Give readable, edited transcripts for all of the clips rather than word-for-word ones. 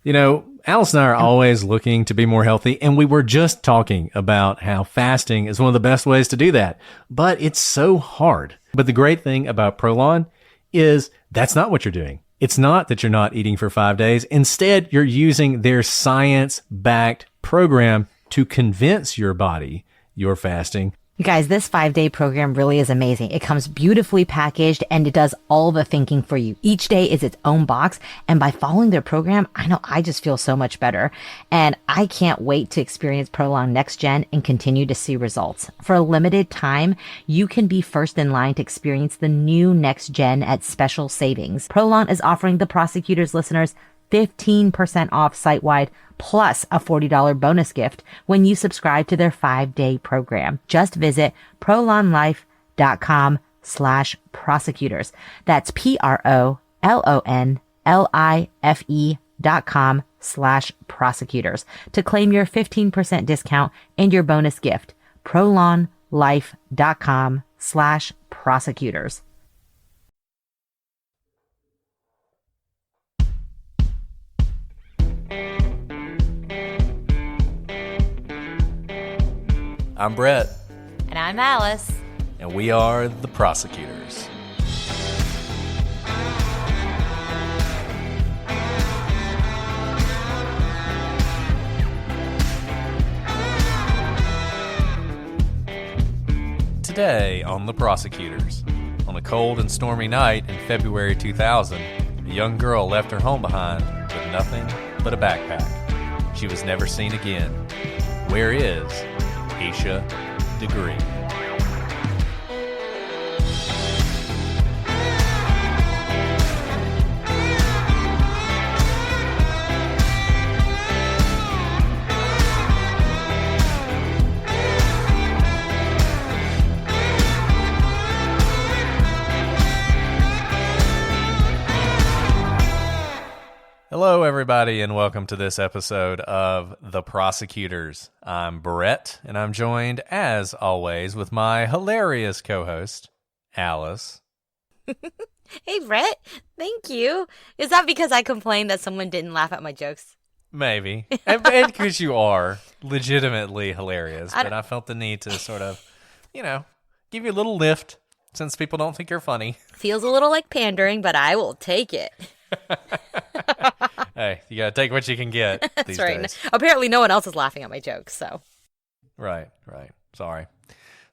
Alice and I are always looking to be more healthy, and we were just talking about how fasting is one of the best ways to do that, but it's so hard. But the great thing about Prolon is that's not what you're doing. It's not that you're not eating for 5 days. Instead, you're using their science-backed program to convince your body you're fasting. You guys, this 5-day program really is amazing. It comes beautifully packaged and it does all the thinking for you. Each day is its own box. And by following their program, I know I just feel so much better. And I can't wait to experience Prolong Next Gen and continue to see results. For a limited time, you can be first in line to experience the new Next Gen at special savings. Prolong is offering the Prosecutors listeners 15% off site-wide plus a $40 bonus gift when you subscribe to their 5-day program. Just visit prolonlife.com/prosecutors. That's prolonlife.com/prosecutors to claim your 15% discount and your bonus gift. prolonlife.com/prosecutors. I'm Brett. And I'm Alice. And we are the Prosecutors. Today on the Prosecutors. On a cold and stormy night in February 2000, a young girl left her home behind with nothing but a backpack. She was never seen again. Where is Asha Degree? Hello, everybody, and welcome to this episode of The Prosecutors. I'm Brett, and I'm joined, as always, with my hilarious co-host, Alice. Hey, Brett. Thank you. Is that because I complained that someone didn't laugh at my jokes? Maybe. And because you are legitimately hilarious, but I felt the need to sort of, give you a little lift since people don't think you're funny. Feels a little like pandering, but I will take it. Hey, you gotta take what you can get. These That's right. days. Apparently, no one else is laughing at my jokes. So. Right. Sorry,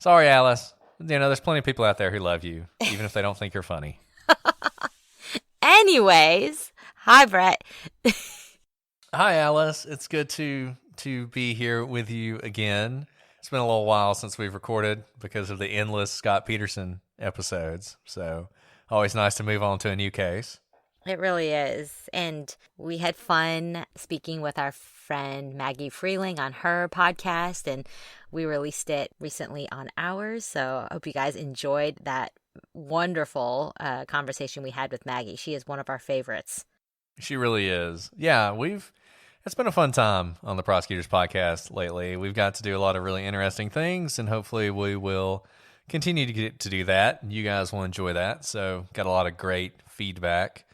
Alice. There's plenty of people out there who love you, even if they don't think you're funny. Anyways, hi, Brett. Hi, Alice. It's good to be here with you again. It's been a little while since we've recorded because of the endless Scott Peterson episodes. So, always nice to move on to a new case. It really is. And we had fun speaking with our friend Maggie Freeling on her podcast, and we released it recently on ours. So I hope you guys enjoyed that wonderful conversation we had with Maggie. She is one of our favorites. She really is. Yeah, it's been a fun time on the Prosecutors podcast lately. We've got to do a lot of really interesting things, and hopefully we will continue to get to do that. You guys will enjoy that. So got a lot of great feedback.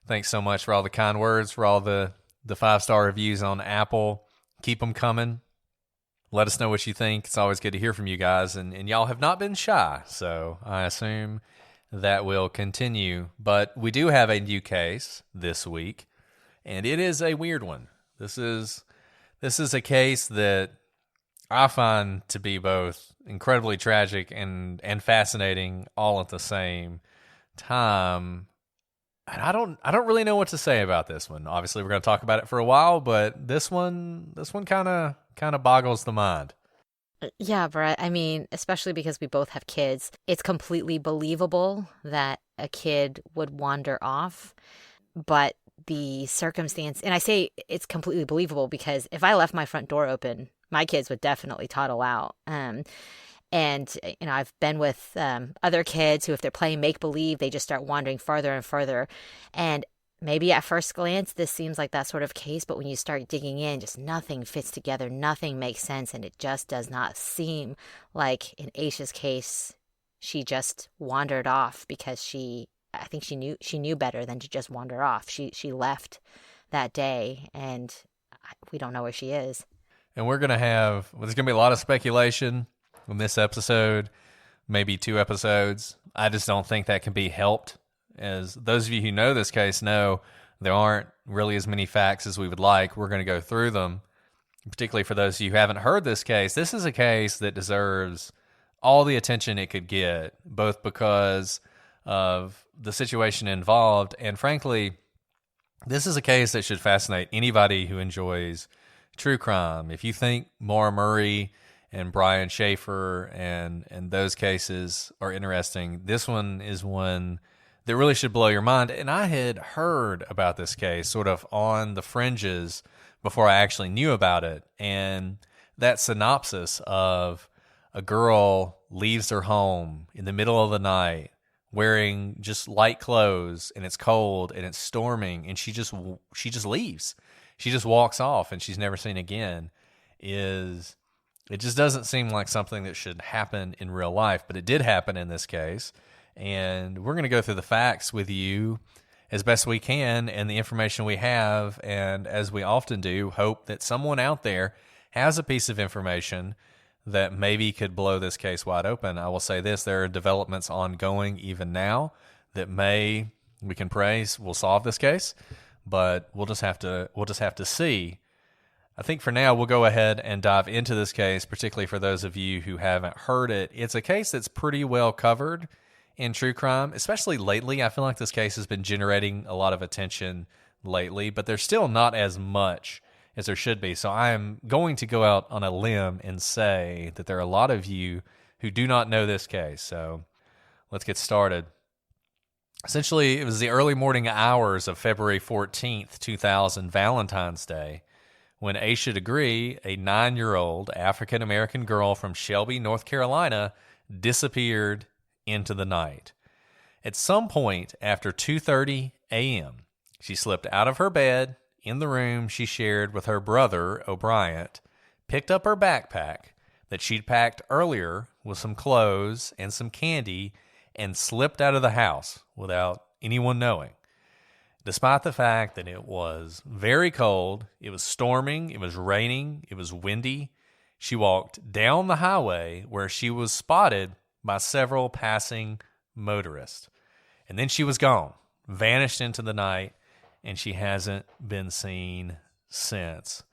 Thanks so much for all the kind words, for all the 5-star reviews on Apple. Keep them coming. Let us know what you think. It's always good to hear from you guys. And y'all have not been shy, so I assume that will continue. But we do have a new case this week, and it is a weird one. This is a case that I find to be both incredibly tragic and fascinating all at the same time. And I don't really know what to say about this one. Obviously, we're going to talk about it for a while, but this one kind of boggles the mind. Yeah, Brett. I mean, especially because we both have kids, it's completely believable that a kid would wander off. But the circumstance, and I say it's completely believable because if I left my front door open, my kids would definitely toddle out. And, I've been with other kids who, if they're playing make-believe, they just start wandering further and further. And maybe at first glance, this seems like that sort of case, but when you start digging in, just nothing fits together, nothing makes sense, and it just does not seem like in Aisha's case, she just wandered off because I think she knew better than to just wander off. She left that day, and we don't know where she is. And there's going to be a lot of speculation in this episode, maybe 2 episodes. I just don't think that can be helped. As those of you who know this case know, there aren't really as many facts as we would like. We're going to go through them, particularly for those of you who haven't heard this case. This is a case that deserves all the attention it could get, both because of the situation involved, and frankly, this is a case that should fascinate anybody who enjoys true crime. If you think Maura Murray and Brian Schaefer and those cases are interesting, this one is one that really should blow your mind. And I had heard about this case sort of on the fringes before I actually knew about it. And that synopsis of a girl leaves her home in the middle of the night wearing just light clothes, and it's cold and it's storming, and she just leaves. She just walks off and she's never seen again. It just doesn't seem like something that should happen in real life, but it did happen in this case. And we're going to go through the facts with you as best we can and the information we have. And as we often do, hope that someone out there has a piece of information that maybe could blow this case wide open. I will say this, there are developments ongoing even now that we can pray will solve this case, but we'll just have to see. I think for now, we'll go ahead and dive into this case, particularly for those of you who haven't heard it. It's a case that's pretty well covered in true crime, especially lately. I feel like this case has been generating a lot of attention lately, but there's still not as much as there should be. So I am going to go out on a limb and say that there are a lot of you who do not know this case. So let's get started. Essentially, it was the early morning hours of February 14th, 2000, Valentine's Day, when Asha Degree, a 9-year-old African-American girl from Shelby, North Carolina, disappeared into the night. At some point after 2:30 a.m., she slipped out of her bed in the room she shared with her brother, O'Brien, picked up her backpack that she'd packed earlier with some clothes and some candy, and slipped out of the house without anyone knowing. Despite the fact that it was very cold, it was storming, it was raining, it was windy, she walked down the highway where she was spotted by several passing motorists. And then she was gone, vanished into the night, and she hasn't been seen since.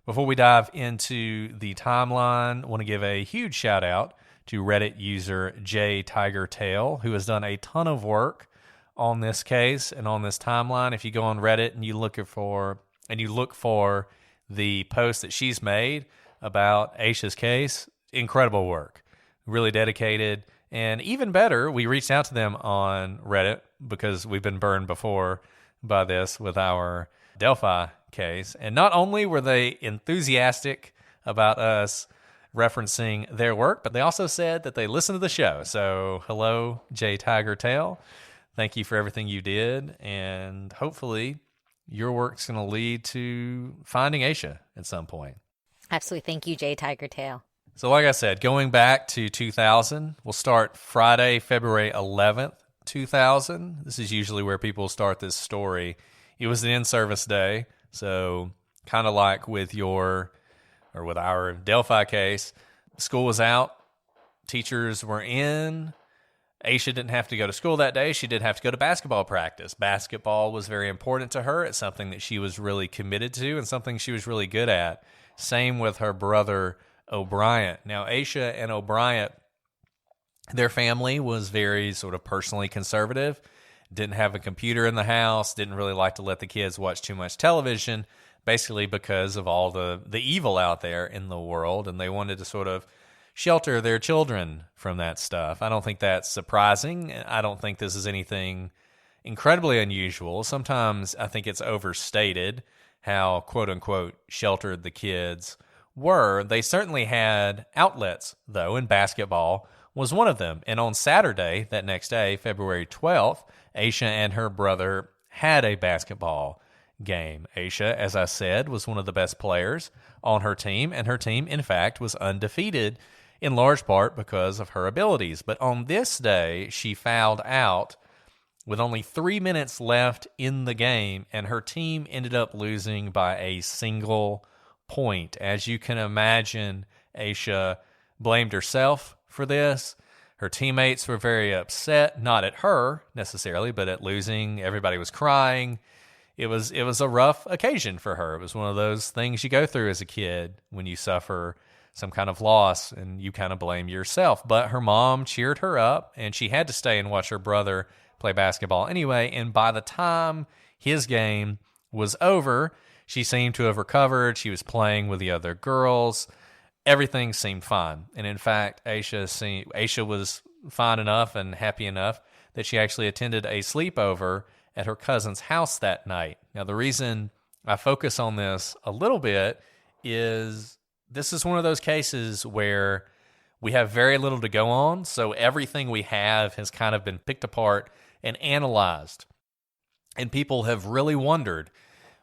Before we dive into the timeline, I want to give a huge shout out to Reddit user J Tiger Tail, who has done a ton of work on this case and on this timeline. If you go on Reddit and you look for the post that she's made about Asha's case, incredible work, really dedicated. And even better, we reached out to them on Reddit because we've been burned before by this with our Delphi case. And not only were they enthusiastic about us referencing their work, but they also said that they listened to the show. So hello, J Tiger Tail. Thank you for everything you did. And hopefully your work's going to lead to finding Asha at some point. Absolutely. Thank you, J Tiger Tail. So like I said, going back to 2000, we'll start Friday, February 11th, 2000. This is usually where people start this story. It was an in-service day, so kind of like with our Delphi case, school was out, teachers were in. Asha didn't have to go to school that day. She did have to go to basketball practice. Basketball was very important to her. It's something that she was really committed to and something she was really good at. Same with her brother, O'Brien. Now, Asha and O'Brien, their family was very sort of personally conservative, didn't have a computer in the house, didn't really like to let the kids watch too much television, basically because of all the evil out there in the world, and they wanted to sort of shelter their children from that stuff. I don't think that's surprising. I don't think this is anything incredibly unusual. Sometimes I think it's overstated how, quote-unquote, sheltered the kids were. They certainly had outlets, though, and basketball was one of them. And on Saturday, that next day, February 12th, Asha and her brother had a basketball game. Asha, as I said, was one of the best players on her team, and her team, in fact, was undefeated in large part because of her abilities. But on this day, she fouled out with only 3 minutes left in the game, and her team ended up losing by a single point. As you can imagine, Asha blamed herself for this. Her teammates were very upset, not at her necessarily, but at losing. Everybody was crying. It was a rough occasion for her. It was one of those things you go through as a kid when you suffer some kind of loss and you kind of blame yourself. But her mom cheered her up, and she had to stay and watch her brother play basketball anyway. And by the time his game was over, she seemed to have recovered. She was playing with the other girls. Everything seemed fine. And in fact, Asha was fine enough and happy enough that she actually attended a sleepover at her cousin's house that night. Now, the reason I focus on this a little bit is this is one of those cases where we have very little to go on, so everything we have has kind of been picked apart and analyzed. And people have really wondered,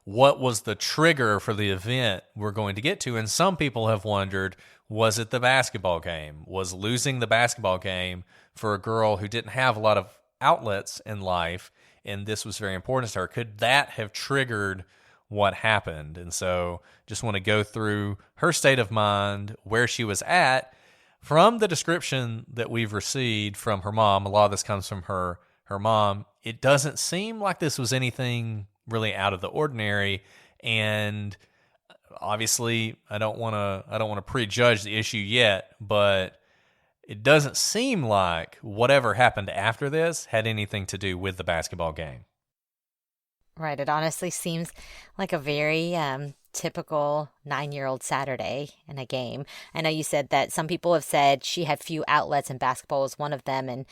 what was the trigger for the event we're going to get to? And some people have wondered, was it the basketball game? Was losing the basketball game for a girl who didn't have a lot of outlets in life, and this was very important to her, could that have triggered what happened? And so just want to go through her state of mind, where she was at. From the description that we've received from her mom, a lot of this comes from her mom, it doesn't seem like this was anything really out of the ordinary. And obviously, I don't want to prejudge the issue yet, but it doesn't seem like whatever happened after this had anything to do with the basketball game. Right. It honestly seems like a very typical 9-year-old Saturday in a game. I know you said that some people have said she had few outlets and basketball was one of them. And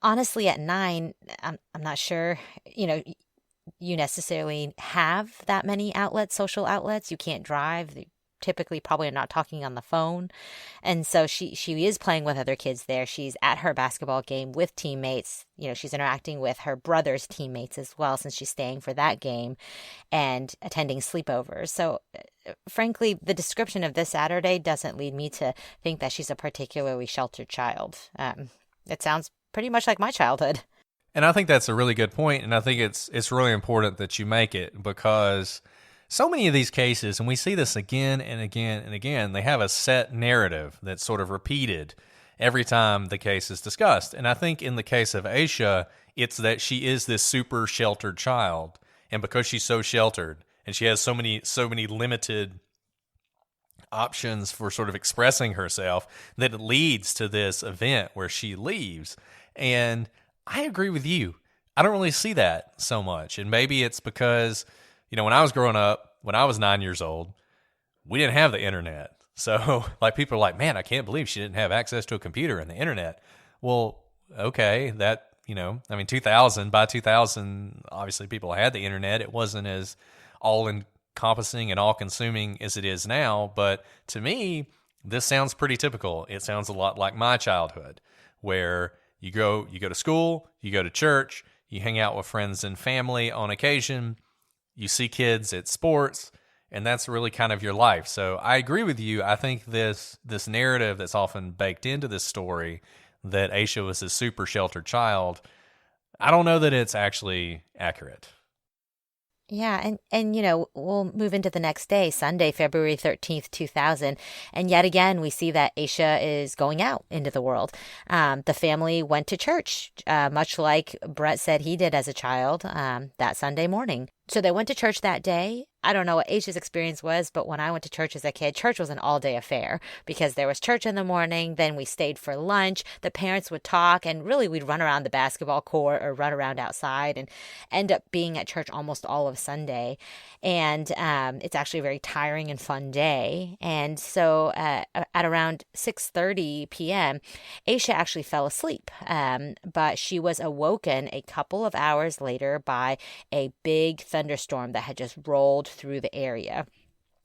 honestly, at 9, I'm not sure, you necessarily have that many outlets, social outlets. You can't drive. Typically probably not talking on the phone. And so she is playing with other kids there. She's at her basketball game with teammates. She's interacting with her brother's teammates as well, since she's staying for that game and attending sleepovers. So frankly, the description of this Saturday doesn't lead me to think that she's a particularly sheltered child. It sounds pretty much like my childhood. And I think that's a really good point, and I think it's really important that you make it, because so many of these cases, and we see this again and again and again, they have a set narrative that's sort of repeated every time the case is discussed. And I think in the case of Asha, it's that she is this super sheltered child. And because she's so sheltered and she has so many limited options for sort of expressing herself, that it leads to this event where she leaves. And I agree with you. I don't really see that so much. And maybe it's because, when I was growing up, when I was 9 years old, we didn't have the internet. So people are like, man, I can't believe she didn't have access to a computer and the internet. Well, okay, that, 2000, by 2000, obviously people had the internet. It wasn't as all encompassing and all consuming as it is now. But to me, this sounds pretty typical. It sounds a lot like my childhood, where you go to school, you go to church, you hang out with friends and family on occasion, you see kids at sports, and that's really kind of your life. So I agree with you. I think this narrative that's often baked into this story, that Asha was a super sheltered child, I don't know that it's actually accurate. Yeah, and we'll move into the next day, Sunday, February 13th, 2000. And yet again, we see that Asha is going out into the world. The family went to church, much like Brett said he did as a child, that Sunday morning. So they went to church that day. I don't know what Asha's experience was, but when I went to church as a kid, church was an all-day affair, because there was church in the morning, then we stayed for lunch, the parents would talk, and really we'd run around the basketball court or run around outside and end up being at church almost all of Sunday. And it's actually a very tiring and fun day. And so at around 6:30 p.m., Asha actually fell asleep, but she was awoken a couple of hours later by a big thunderstorm that had just rolled through the area.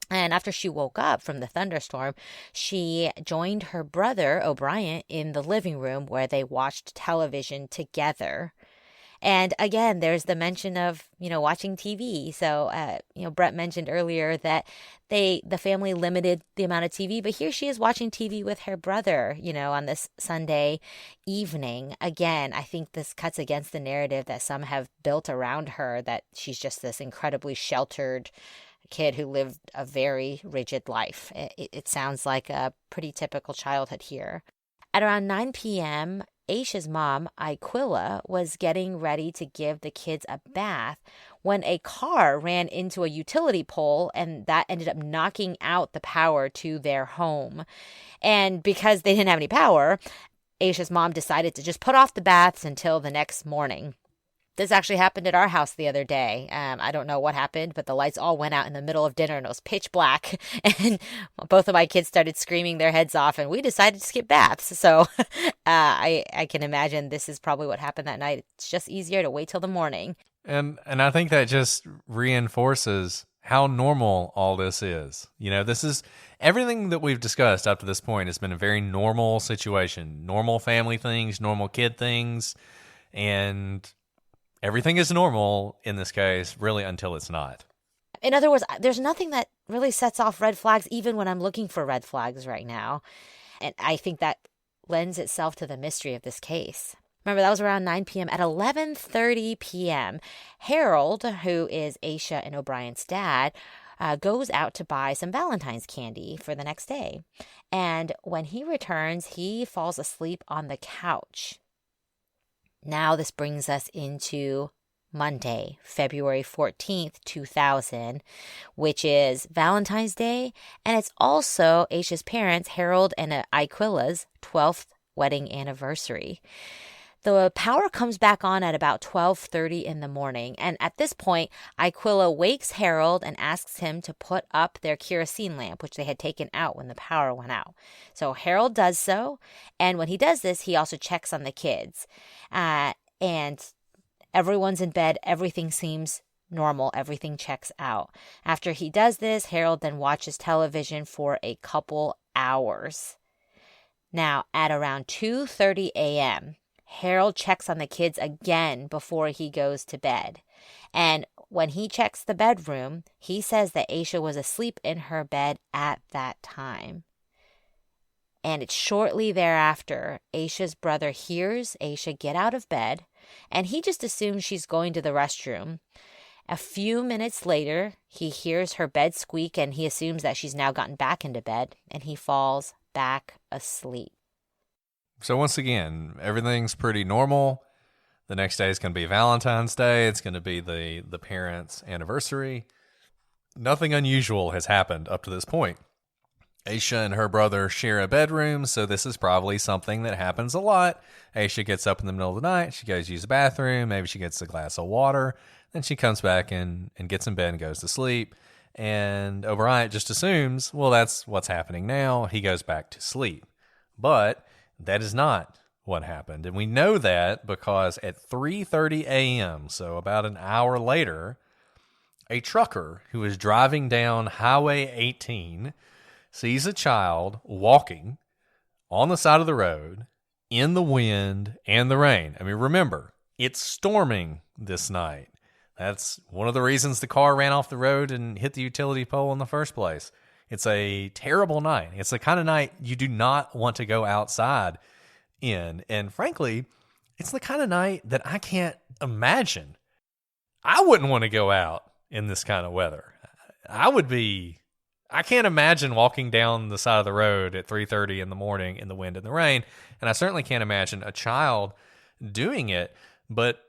And after she woke up from the thunderstorm, she joined her brother, O'Brien, in the living room where they watched television together. And again, there's the mention of, watching TV. So, Brett mentioned earlier that the family limited the amount of TV, but here she is watching TV with her brother, on this Sunday evening. Again, I think this cuts against the narrative that some have built around her, that she's just this incredibly sheltered kid who lived a very rigid life. It sounds like a pretty typical childhood here. At around 9 p.m., Aisha's mom, Aquila, was getting ready to give the kids a bath when a car ran into a utility pole, and that ended up knocking out the power to their home. And because they didn't have any power, Aisha's mom decided to just put off the baths until the next morning. This actually happened at our house the other day. I don't know what happened, but the lights all went out in the middle of dinner and it was pitch black. And both of my kids started screaming their heads off and we decided to skip baths. So I can imagine this is probably what happened that night. It's just easier to wait till the morning. And I think that just reinforces how normal all this is. This is everything that we've discussed up to this point has been a very normal situation, normal family things, normal kid things, and everything is normal in this case, really, until it's not. In other words, there's nothing that really sets off red flags, even when I'm looking for red flags right now. And I think that lends itself to the mystery of this case. Remember, that was around 9 p.m. At 11:30 p.m., Harold, who is Aisha and O'Brien's dad, goes out to buy some Valentine's candy for the next day. And when he returns, he falls asleep on the couch. Now this brings us into Monday, February 14th, 2000, which is Valentine's Day, and it's also Aisha's parents, Harold and Aquila's 12th wedding anniversary. The power comes back on at about 12:30 in the morning, and at this point, Aquila wakes Harold and asks him to put up their kerosene lamp, which they had taken out when the power went out. So Harold does so, and when he does this, he also checks on the kids. And everyone's in bed, everything seems normal, everything checks out. After he does this, Harold then watches television for a couple hours. Now, at around 2:30 a.m., Harold checks on the kids again before he goes to bed. And when he checks the bedroom, he says that Aisha was asleep in her bed at that time. And it's shortly thereafter, Aisha's brother hears Aisha get out of bed, and he just assumes she's going to the restroom. A few minutes later, he hears her bed squeak, and he assumes that she's now gotten back into bed, and he falls back asleep. So once again, everything's pretty normal. The next day is going to be Valentine's Day. It's going to be the parents' anniversary. Nothing unusual has happened up to this point. Aisha and her brother share a bedroom, so this is probably something that happens a lot. Aisha gets up in the middle of the night. She goes to use the bathroom. Maybe she gets a glass of water. Then she comes back and gets in bed and goes to sleep. And O'Brien just assumes, well, that's what's happening now. He goes back to sleep. But that is not what happened. And we know that because at 3:30 a.m., so about an hour later, a trucker who is driving down Highway 18 sees a child walking on the side of the road in the wind and the rain. I mean, remember, it's storming this night. That's one of the reasons the car ran off the road and hit the utility pole in the first place. It's a terrible night. It's the kind of night you do not want to go outside in. And frankly, it's the kind of night that I can't imagine. I wouldn't want to go out in this kind of weather. I can't imagine walking down the side of the road at 3:30 in the morning in the wind and the rain. And I certainly can't imagine a child doing it. But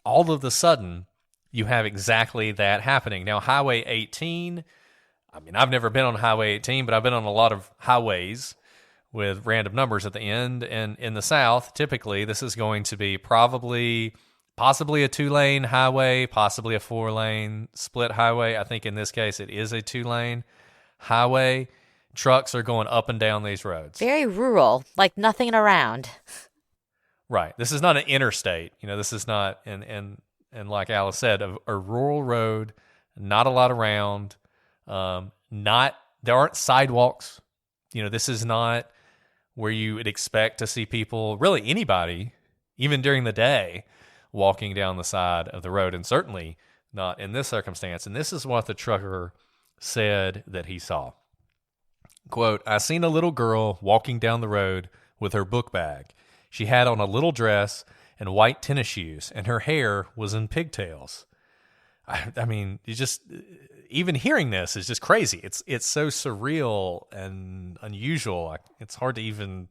all of a sudden, you have exactly that happening. Now, Highway 18, I mean, I've never been on Highway 18, but I've been on a lot of highways with random numbers at the end. And in the South, typically, this is going to be possibly a 2-lane highway, possibly a 4-lane split highway. I think in this case, it is a 2-lane highway. Trucks are going up and down these roads. Very rural, like nothing around. Right. This is not an interstate. This is not, and like Alice said, a rural road, not a lot around. There aren't sidewalks. This is not where you would expect to see people, really anybody, even during the day, walking down the side of the road, and certainly not in this circumstance. And this is what the trucker said that he saw. Quote, "I seen a little girl walking down the road with her book bag. She had on a little dress and white tennis shoes, and her hair was in pigtails." I mean, you just, even hearing this is just crazy. It's so surreal and unusual. It's hard to even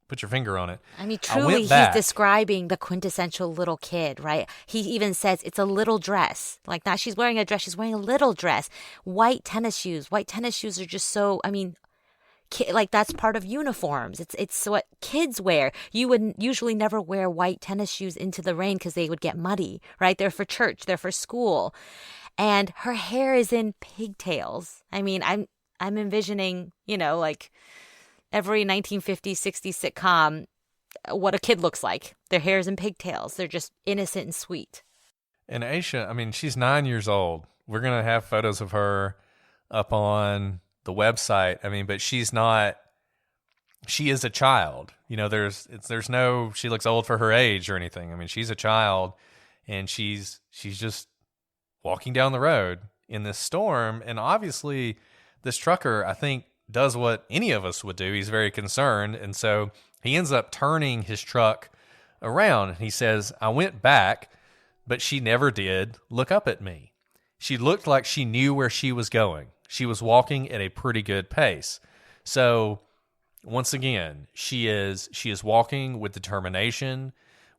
put your finger on it. I mean, truly, he's describing the quintessential little kid, right? He even says it's a little dress. Like, not she's wearing a dress, she's wearing a little dress. White tennis shoes. White tennis shoes are just so, I mean, like that's part of uniforms. It's what kids wear. You would usually never wear white tennis shoes into the rain because they would get muddy, right? They're for church, they're for school. And her hair is in pigtails. I mean, I'm envisioning, like every 1950s, 60s sitcom, what a kid looks like. Their hair is in pigtails. They're just innocent and sweet. And Asha, I mean, she's 9 years old. We're going to have photos of her up on the website. I mean, but she is a child. There's no, she looks old for her age or anything. I mean, she's a child, and she's just walking down the road in this storm. And obviously this trucker, I think, does what any of us would do. He's very concerned. And so he ends up turning his truck around. He says, "I went back, but she never did look up at me. She looked like she knew where she was going. She was walking at a pretty good pace." So once again, she is walking with determination,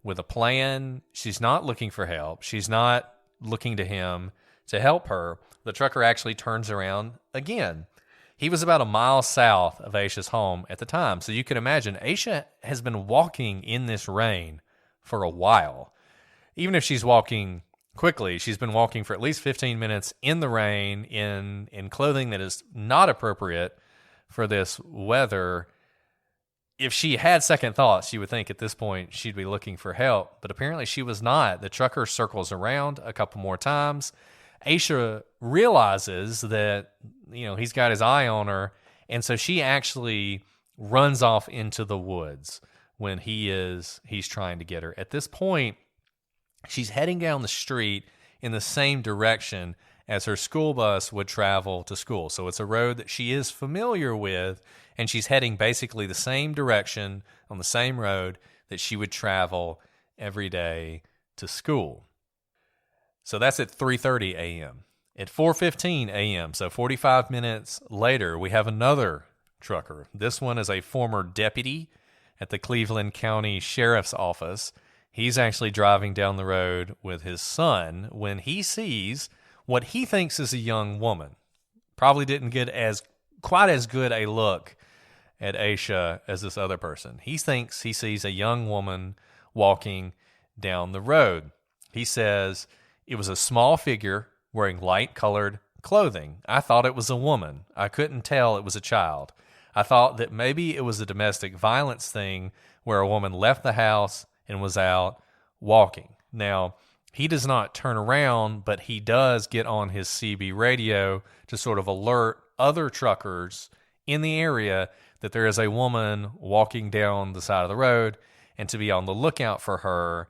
with a plan. She's not looking for help. She's not looking to him to help her. The trucker actually turns around again. He was about a mile south of Aisha's home at the time. So you can imagine Aisha has been walking in this rain for a while. Even if she's walking quickly, she's been walking for at least 15 minutes in the rain in clothing that is not appropriate for this weather. If she had second thoughts, you would think at this point she'd be looking for help, but apparently she was not. The trucker circles around a couple more times. Aisha realizes that, he's got his eye on her, and so she actually runs off into the woods when he's trying to get her. At this point, she's heading down the street in the same direction as her school bus would travel to school. So it's a road that she is familiar with, and she's heading basically the same direction on the same road that she would travel every day to school. So that's at 3:30 a.m. At 4:15 a.m., so 45 minutes later, we have another trucker. This one is a former deputy at the Cleveland County Sheriff's Office. He's actually driving down the road with his son when he sees what he thinks is a young woman. Probably didn't get quite as good a look at Aisha as this other person. He thinks he sees a young woman walking down the road. He says, "It was a small figure wearing light-colored clothing. I thought it was a woman. I couldn't tell it was a child. I thought that maybe it was a domestic violence thing where a woman left the house and was out walking." Now, he does not turn around, but he does get on his CB radio to sort of alert other truckers in the area that there is a woman walking down the side of the road and to be on the lookout for her,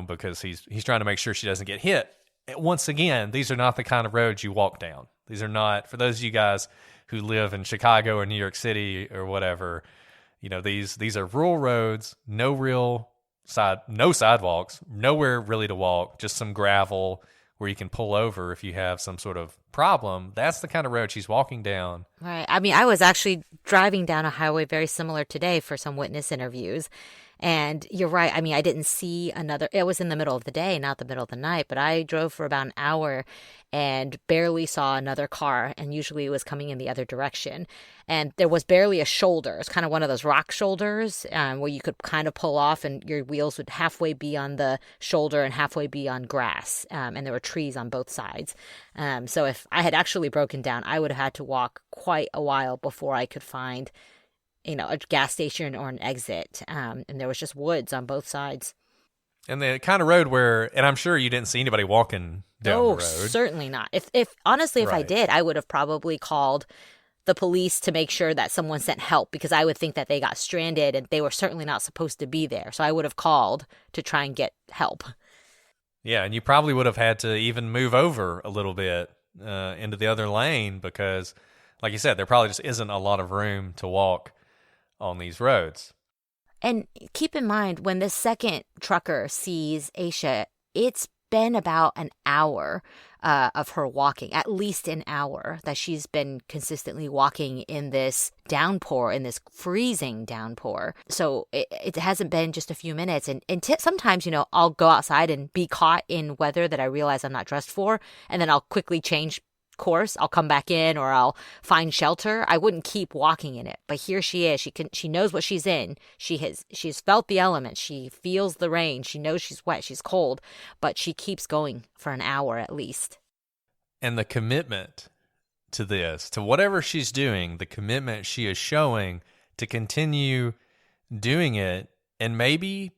because he's trying to make sure she doesn't get hit. Once again, these are not the kind of roads you walk down. These are not, for those of you guys who live in Chicago or New York City or whatever, these are rural roads, no sidewalks, nowhere really to walk, just some gravel where you can pull over if you have some sort of problem. That's the kind of road she's walking down. Right. I mean, I was actually driving down a highway very similar today for some witness interviews. And you're right. I mean, I didn't see it was in the middle of the day, not the middle of the night, but I drove for about an hour and barely saw another car. And usually it was coming in the other direction. And there was barely a shoulder. It's kind of one of those rock shoulders where you could kind of pull off and your wheels would halfway be on the shoulder and halfway be on grass. And there were trees on both sides. So if I had actually broken down, I would have had to walk quite a while before I could find a gas station or an exit. And there was just woods on both sides. And the kind of road where, and I'm sure you didn't see anybody walking down the road. Certainly not. If honestly, if I did, I would have probably called the police to make sure that someone sent help, because I would think that they got stranded and they were certainly not supposed to be there. So I would have called to try and get help. Yeah, and you probably would have had to even move over a little bit into the other lane because, like you said, there probably just isn't a lot of room to walk on these roads. And keep in mind, when the second trucker sees Asha, it's been about an hour of her walking, at least an hour that she's been consistently walking in this downpour, in this freezing downpour. So it hasn't been just a few minutes. And sometimes, I'll go outside and be caught in weather that I realize I'm not dressed for, and then I'll quickly change course. I'll come back in or I'll find shelter. I wouldn't keep walking in it. But here she is. She knows what she's in. She's felt the elements. She feels the rain. She knows she's wet. She's cold. But she keeps going for an hour at least. And the commitment to this, to whatever she's doing, the commitment she is showing to continue doing it, and maybe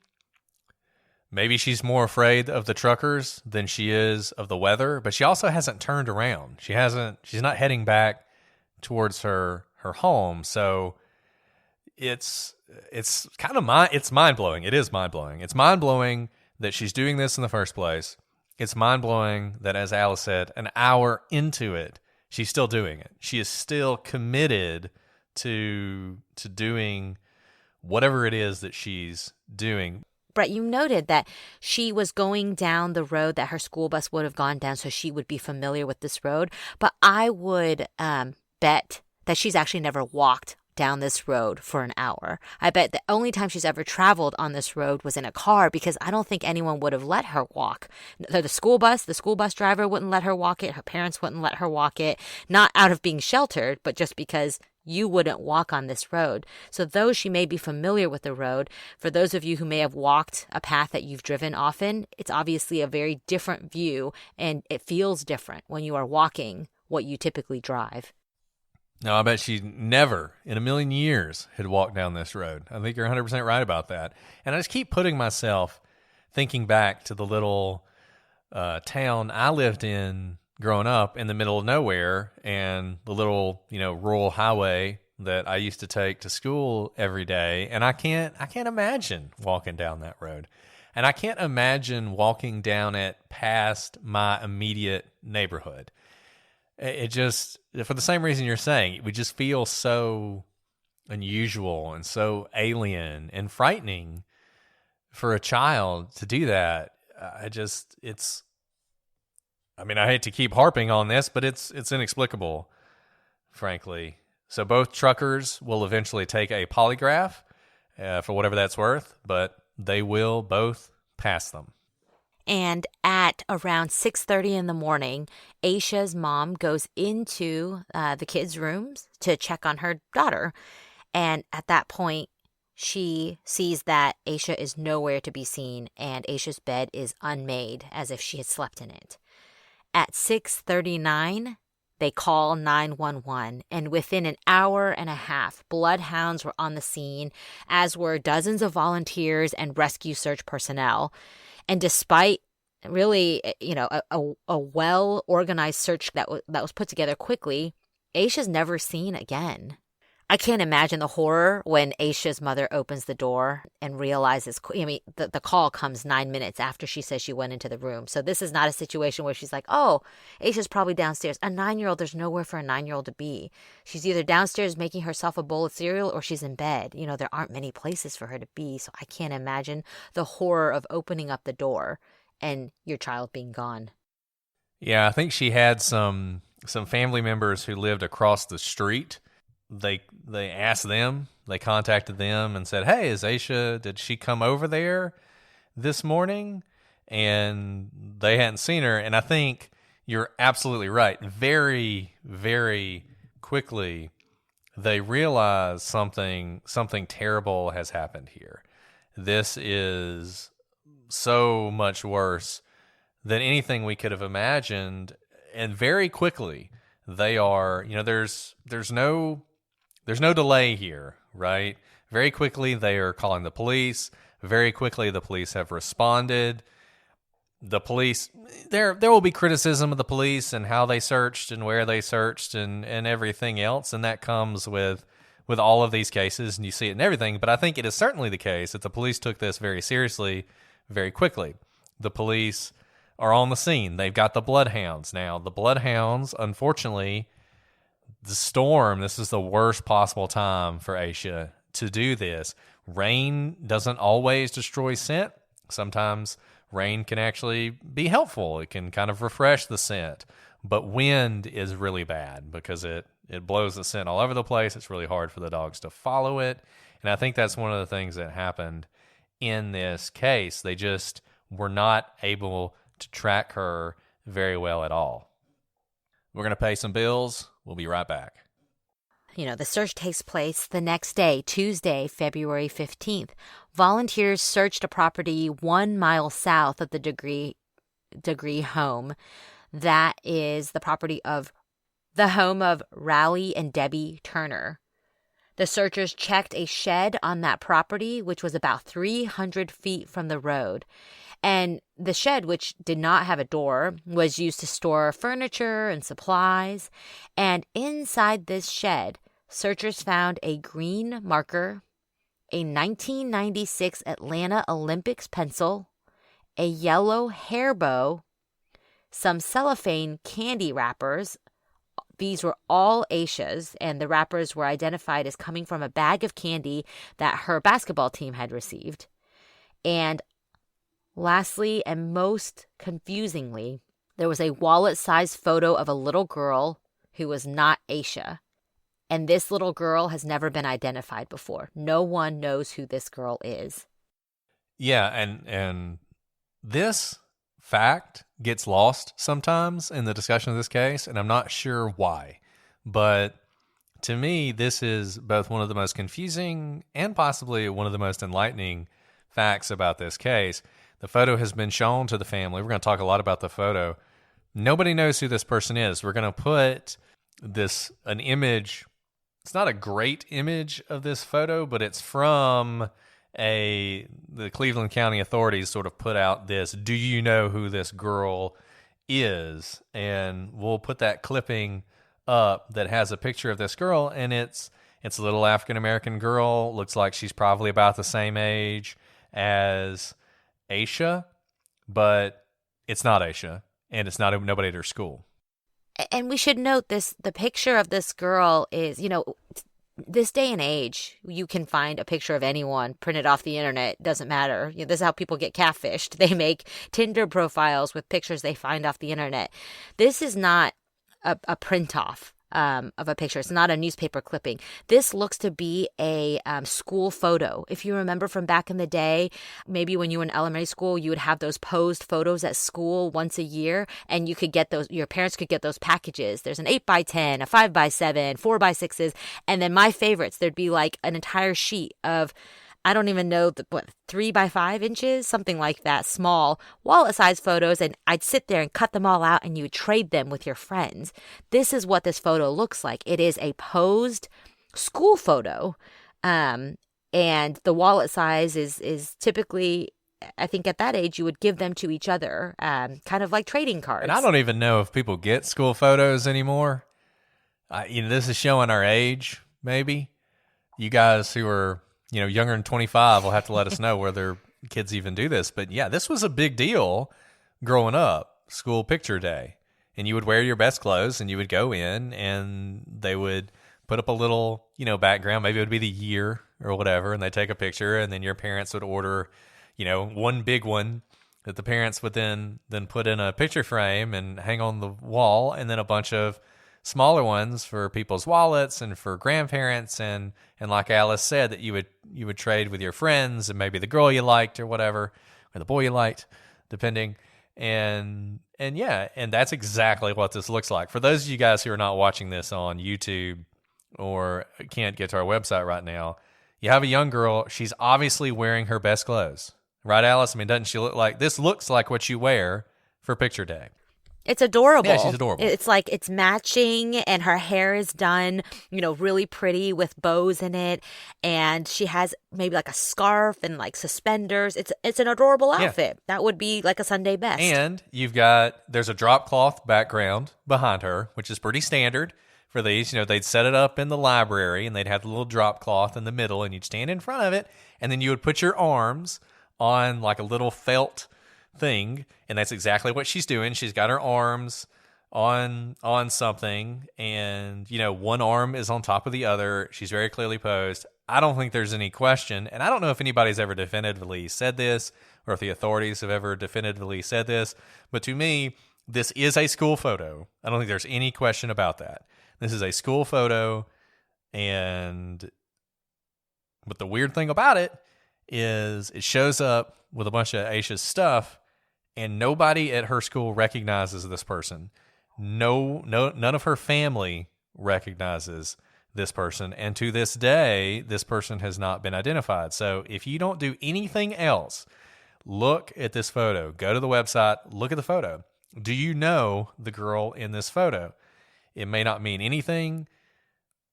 she's more afraid of the truckers than she is of the weather, but she also hasn't turned around. She's not heading back towards her home. So it's kind of it's mind-blowing. It is mind-blowing. It's mind-blowing that she's doing this in the first place. It's mind-blowing that, as Alice said, an hour into it, she's still doing it. She is still committed to doing whatever it is that she's doing. Brett, you noted that she was going down the road that her school bus would have gone down, so she would be familiar with this road. But I would bet that she's actually never walked down this road for an hour. I bet the only time she's ever traveled on this road was in a car, because I don't think anyone would have let her walk. The school bus driver wouldn't let her walk it. Her parents wouldn't let her walk it, not out of being sheltered, but just because you wouldn't walk on this road. So though she may be familiar with the road, for those of you who may have walked a path that you've driven often, it's obviously a very different view, and it feels different when you are walking what you typically drive. No, I bet she never in a million years had walked down this road. I think you're 100% right about that. And I just keep putting myself thinking back to the little town I lived in growing up in the middle of nowhere, and the little, rural highway that I used to take to school every day. And I can't imagine walking down that road. And I can't imagine walking down it past my immediate neighborhood. It just, for the same reason you're saying, it would just feel so unusual and so alien and frightening for a child to do that. I hate to keep harping on this, but it's inexplicable, frankly. So both truckers will eventually take a polygraph for whatever that's worth, but they will both pass them. And at around 6:30 in the morning, Asha's mom goes into the kids' rooms to check on her daughter. And at that point, she sees that Asha is nowhere to be seen, and Asha's bed is unmade, as if she had slept in it. At 6:39, they call 911, and within an hour and a half, bloodhounds were on the scene, as were dozens of volunteers and rescue search personnel. And despite really, a well-organized search that was put together quickly, Asha's never seen again. I can't imagine the horror when Asha's mother opens the door and realizes, the call comes 9 minutes after she says she went into the room. So this is not a situation where she's like, oh, Asha's probably downstairs. A 9-year-old, there's nowhere for a 9-year-old to be. She's either downstairs making herself a bowl of cereal, or she's in bed. There aren't many places for her to be. So I can't imagine the horror of opening up the door and your child being gone. Yeah, I think she had some family members who lived across the street. They asked them, they contacted them and said, hey, did she come over there this morning? And they hadn't seen her. And I think you're absolutely right. Very, very quickly, they realize something terrible has happened here. This is so much worse than anything we could have imagined. And very quickly, they are, there's no delay here, right? Very quickly, they are calling the police. Very quickly, the police have responded. the police, there will be criticism of the police and how they searched and where they searched and everything else, and that comes with all of these cases, and you see it in everything. But I think it is certainly the case that the police took this very seriously, very quickly. The police are on the scene. They've got the bloodhounds now. The bloodhounds, unfortunately, the storm, this is the worst possible time for Asha to do this. Rain doesn't always destroy scent. Sometimes rain can actually be helpful. It can kind of refresh the scent. But wind is really bad because it blows the scent all over the place. It's really hard for the dogs to follow it. And I think that's one of the things that happened in this case. They just were not able to track her very well at all. We're going to pay some bills. We'll be right back. The search takes place the next day, Tuesday, February 15th. Volunteers searched a property 1 mile south of the Degree home. That is the home of Raleigh and Debbie Turner. The searchers checked a shed on that property, which was about 300 feet from the road. And the shed, which did not have a door, was used to store furniture and supplies. And inside this shed, searchers found a green marker, a 1996 Atlanta Olympics pencil, a yellow hair bow, some cellophane candy wrappers. These were all Asha's, and the wrappers were identified as coming from a bag of candy that her basketball team had received. And lastly, and most confusingly, there was a wallet-sized photo of a little girl who was not Asha. And this little girl has never been identified before. No one knows who this girl is. Yeah, and this fact gets lost sometimes in the discussion of this case, and I'm not sure why. But to me, this is both one of the most confusing and possibly one of the most enlightening facts about this case. The photo has been shown to the family. We're going to talk a lot about the photo. Nobody knows who this person is. We're going to put an image. It's not a great image of this photo, but it's from the Cleveland County authorities sort of put out this, do you know who this girl is? And we'll put that clipping up that has a picture of this girl, and it's a little African-American girl. Looks like she's probably about the same age as Asha, but it's not Asha, and it's not nobody at her school. And we should note the picture of this girl is, this day and age, you can find a picture of anyone printed off the internet. Doesn't matter. This is how people get catfished. They make Tinder profiles with pictures they find off the internet. This is not a print off of a picture. It's not a newspaper clipping. This looks to be a school photo. If you remember from back in the day, maybe when you were in elementary school, you would have those posed photos at school once a year, and you could get those, your parents could get those packages. There's an 8x10, a 5x7, 4x6s, and then my favorites, there'd be like an entire sheet of, I don't even know, 3x5 inches, something like that, small wallet-sized photos, and I'd sit there and cut them all out, and you would trade them with your friends. This is what this photo looks like. It is a posed school photo, and the wallet size is typically, I think at that age, you would give them to each other, kind of like trading cards. And I don't even know if people get school photos anymore. This is showing our age, maybe. You guys who are younger than 25 will have to let us know whether kids even do this. But yeah, this was a big deal growing up, school picture day. And you would wear your best clothes and you would go in and they would put up a little, background. Maybe it would be the year or whatever. And they take a picture and then your parents would order, one big one that the parents would then put in a picture frame and hang on the wall. And then a bunch of smaller ones for people's wallets and for grandparents, and like Alice said, that you would trade with your friends and maybe the girl you liked or whatever, or the boy you liked, depending. And that's exactly what this looks like. For those of you guys who are not watching this on YouTube or can't get to our website right now, you have a young girl. She's obviously wearing her best clothes, right, Alice? I mean, doesn't she look like this? Looks like what you wear for picture day. It's adorable. Yeah, she's adorable. It's like it's matching and her hair is done, really pretty with bows in it. And she has maybe like a scarf and like suspenders. It's an adorable Yeah. outfit. That would be like a Sunday best. And there's a drop cloth background behind her, which is pretty standard for these. They'd set it up in the library and they'd have the little drop cloth in the middle and you'd stand in front of it and then you would put your arms on like a little felt thing, and that's exactly what she's doing. She's got her arms on something, and one arm is on top of the other. She's very clearly posed. I don't think there's any question, and I don't know if anybody's ever definitively said this or if the authorities have ever definitively said this, but to me, this is a school photo. I don't think there's any question about that. This is a school photo, but the weird thing about it is it shows up with a bunch of Aisha's stuff, and nobody at her school recognizes this person. No, none of her family recognizes this person, and to this day, this person has not been identified. So if you don't do anything else, look at this photo. Go to the website, look at the photo. Do you know the girl in this photo? It may not mean anything.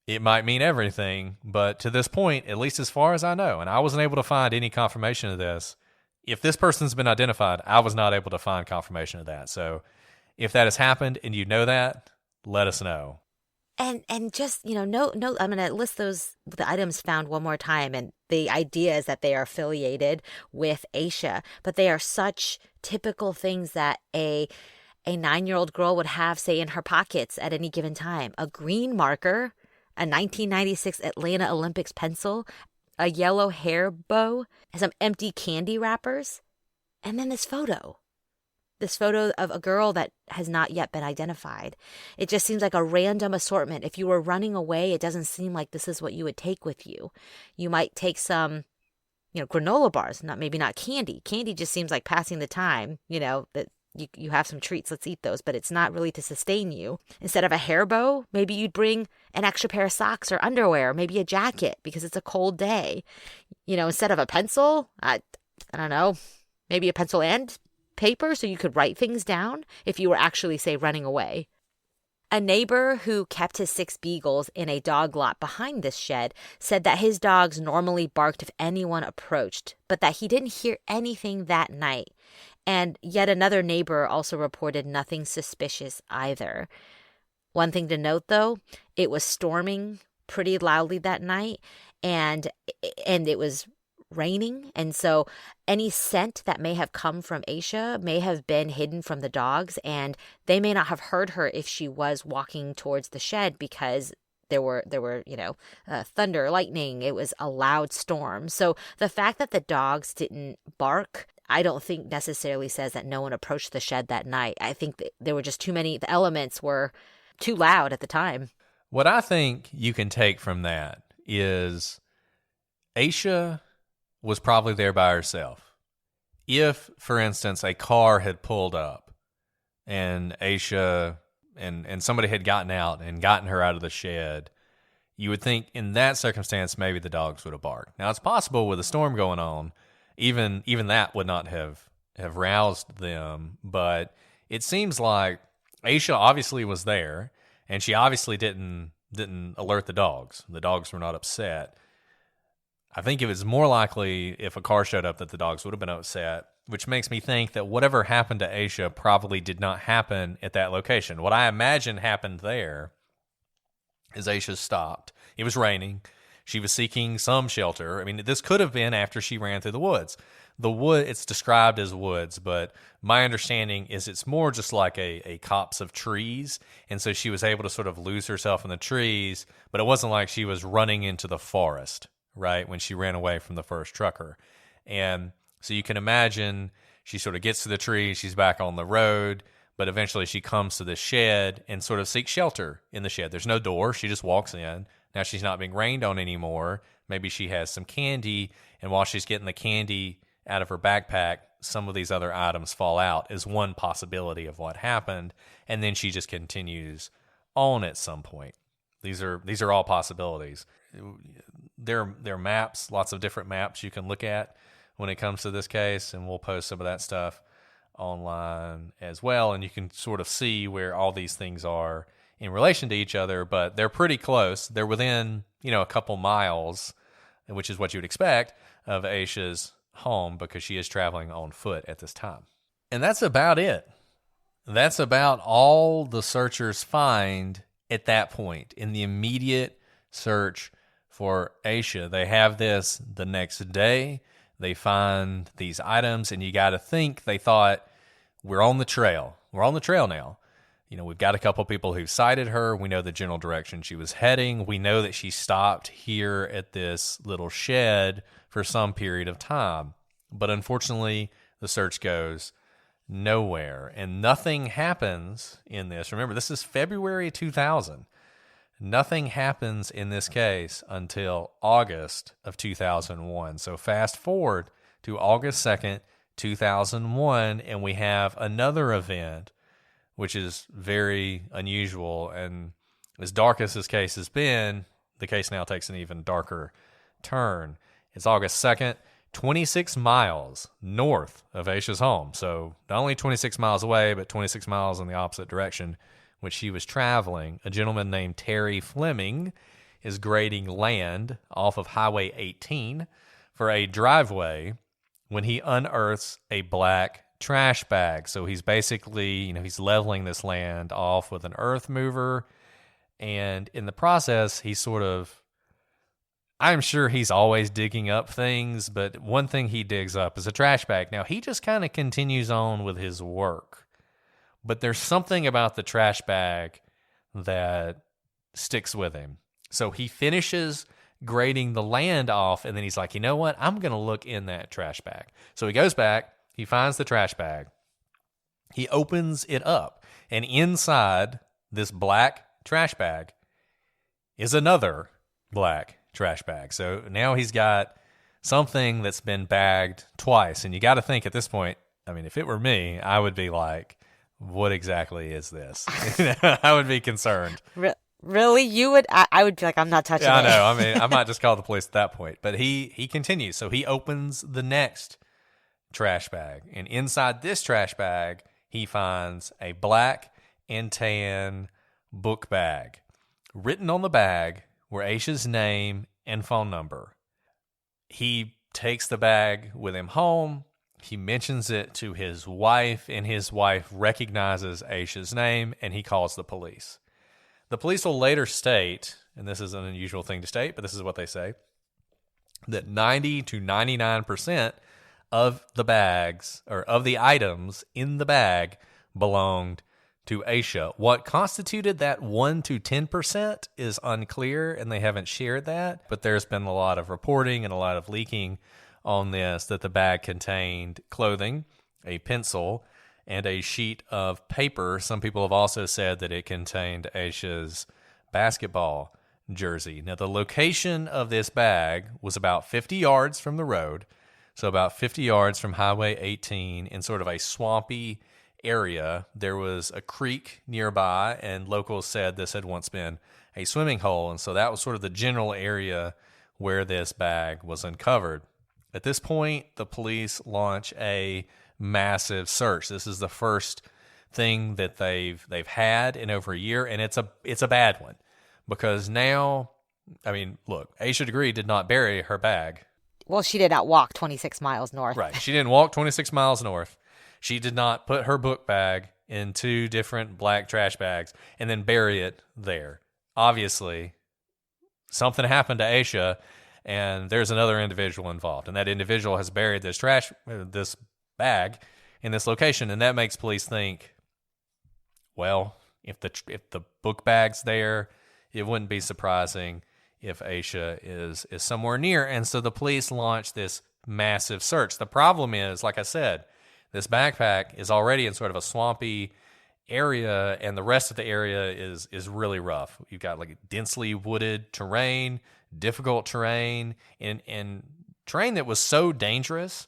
It might mean everything, but to this point, at least as far as I know, and I wasn't able to find any confirmation of this, if this person's been identified, I was not able to find confirmation of that. So if that has happened and you know that, let us know. And just, no, I'm going to list the items found one more time. And the idea is that they are affiliated with Aisha, but they are such typical things that a 9-year-old girl would have, say, in her pockets at any given time. A green marker, a 1996 Atlanta Olympics pencil, a yellow hair bow, some empty candy wrappers, and then this photo of a girl that has not yet been identified. It just seems like a random assortment. If you were running away, it doesn't seem like this is what you would take with you. You might take some, granola bars, maybe not candy. Candy just seems like passing the time, that you have some treats, let's eat those, but it's not really to sustain you. Instead of a hair bow, maybe you'd bring an extra pair of socks or underwear, maybe a jacket because it's a cold day. Instead of a pencil, I don't know, maybe a pencil and paper so you could write things down if you were actually, say, running away. A neighbor who kept his 6 beagles in a dog lot behind this shed said that his dogs normally barked if anyone approached, but that he didn't hear anything that night. And yet another neighbor also reported nothing suspicious either. One thing to note, though, it was storming pretty loudly that night, and it was raining. And so any scent that may have come from Aisha may have been hidden from the dogs, and they may not have heard her if she was walking towards the shed because there were thunder, lightning. It was a loud storm. So the fact that the dogs didn't bark, I don't think necessarily says that no one approached the shed that night. I think that there were just too many, the elements were too loud at the time. What I think you can take from that is Aisha was probably there by herself. If, for instance, a car had pulled up and Aisha and somebody had gotten out and gotten her out of the shed, you would think in that circumstance maybe the dogs would have barked. Now, it's possible with a storm going on, even that would not have roused them, but it seems like Aisha obviously was there, and she obviously didn't alert the dogs. The dogs were not upset. I think it was more likely if a car showed up that the dogs would have been upset, which makes me think that whatever happened to Aisha probably did not happen at that location. What I imagine happened there is Aisha stopped. It was raining. She was seeking some shelter. I mean, this could have been after she ran through the woods. It's described as woods, but my understanding is it's more just like a copse of trees. And so she was able to sort of lose herself in the trees, but it wasn't like she was running into the forest, right, when she ran away from the first trucker. And so you can imagine she sort of gets to the tree, she's back on the road, but eventually she comes to the shed and sort of seeks shelter in the shed. There's no door. She just walks in. Now she's not being rained on anymore. Maybe she has some candy, and while she's getting the candy out of her backpack, some of these other items fall out is one possibility of what happened, and then she just continues on at some point. These are all possibilities. There are maps, lots of different maps you can look at when it comes to this case, and we'll post some of that stuff online as well, and you can sort of see where all these things are in relation to each other, but they're pretty close. They're within, a couple miles, which is what you would expect, of Aisha's home because she is traveling on foot at this time. And that's about it. That's about all the searchers find at that point in the immediate search for Aisha. They have this the next day. They find these items, and you got to think they thought, we're on the trail. We're on the trail now. We've got a couple people who sighted her. We know the general direction she was heading. We know that she stopped here at this little shed for some period of time. But unfortunately, the search goes nowhere, and nothing happens in this. Remember, this is February 2000. Nothing happens in this case until August of 2001. So fast forward to August 2nd, 2001, and we have another event, which is very unusual. And as dark as this case has been, the case now takes an even darker turn. It's August 2nd, 26 miles north of Aisha's home. So not only 26 miles away, but 26 miles in the opposite direction, which she was traveling. A gentleman named Terry Fleming is grading land off of Highway 18 for a driveway when he unearths a black trash bag. So he's basically, he's leveling this land off with an earth mover. And in the process, I'm sure he's always digging up things, but one thing he digs up is a trash bag. Now, he just kind of continues on with his work. But there's something about the trash bag that sticks with him. So he finishes grading the land off, and then he's like, you know what? I'm going to look in that trash bag. So he goes back, he finds the trash bag, he opens it up, and inside this black trash bag is another black trash bag. So now he's got something that's been bagged twice, and you got to think at this point, if it were me, I would be like, what exactly is this? I would be concerned. Really? You would? I would be like, I'm not touching it. I know. I might just call the police at that point. But he continues. So he opens the next trash bag. And inside this trash bag, he finds a black and tan book bag. Written on the bag were Aisha's name and phone number. He takes the bag with him home. He mentions it to his wife, and his wife recognizes Aisha's name, and he calls the police. The police will later state, and this is an unusual thing to state, but this is what they say, that 90 to 99% of the bags, or of the items in the bag, belonged to Aisha. What constituted that 1 to 10% is unclear, and they haven't shared that, but there's been a lot of reporting and a lot of leaking on this, that the bag contained clothing, a pencil, and a sheet of paper. Some people have also said that it contained Aisha's basketball jersey. Now, the location of this bag was about 50 yards from the road, so about 50 yards from Highway 18 in sort of a swampy area. There was a creek nearby, and locals said this had once been a swimming hole, and so that was sort of the general area where this bag was uncovered. At this point, the police launch a massive search. This is the first thing that they've had in over a year, and it's a bad one because now, look, Asha Degree did not bury her bag. Well, she did not walk 26 miles north. Right. She didn't walk 26 miles north. She did not put her book bag in 2 different black trash bags and then bury it there. Obviously, something happened to Aisha, and there's another individual involved, and that individual has buried this bag in this location, and that makes police think, well, if the book bag's there, it wouldn't be surprising if Aisha is somewhere near. And so the police launch this massive search. The problem is, like I said, this backpack is already in sort of a swampy area, and the rest of the area is really rough. You've got like densely wooded terrain, difficult terrain, and terrain that was so dangerous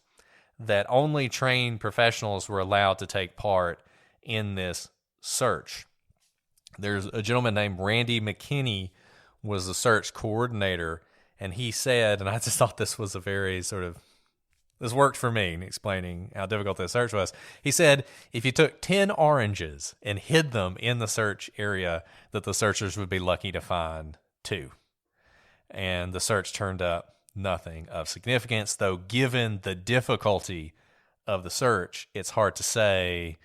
that only trained professionals were allowed to take part in this search. There's a gentleman named Randy McKinney was the search coordinator, and he said, and I just thought this was a very sort of This worked for me in explaining how difficult this search was. He said if you took 10 oranges and hid them in the search area, that the searchers would be lucky to find 2. And the search turned up nothing of significance, though given the difficulty of the search, it's hard to say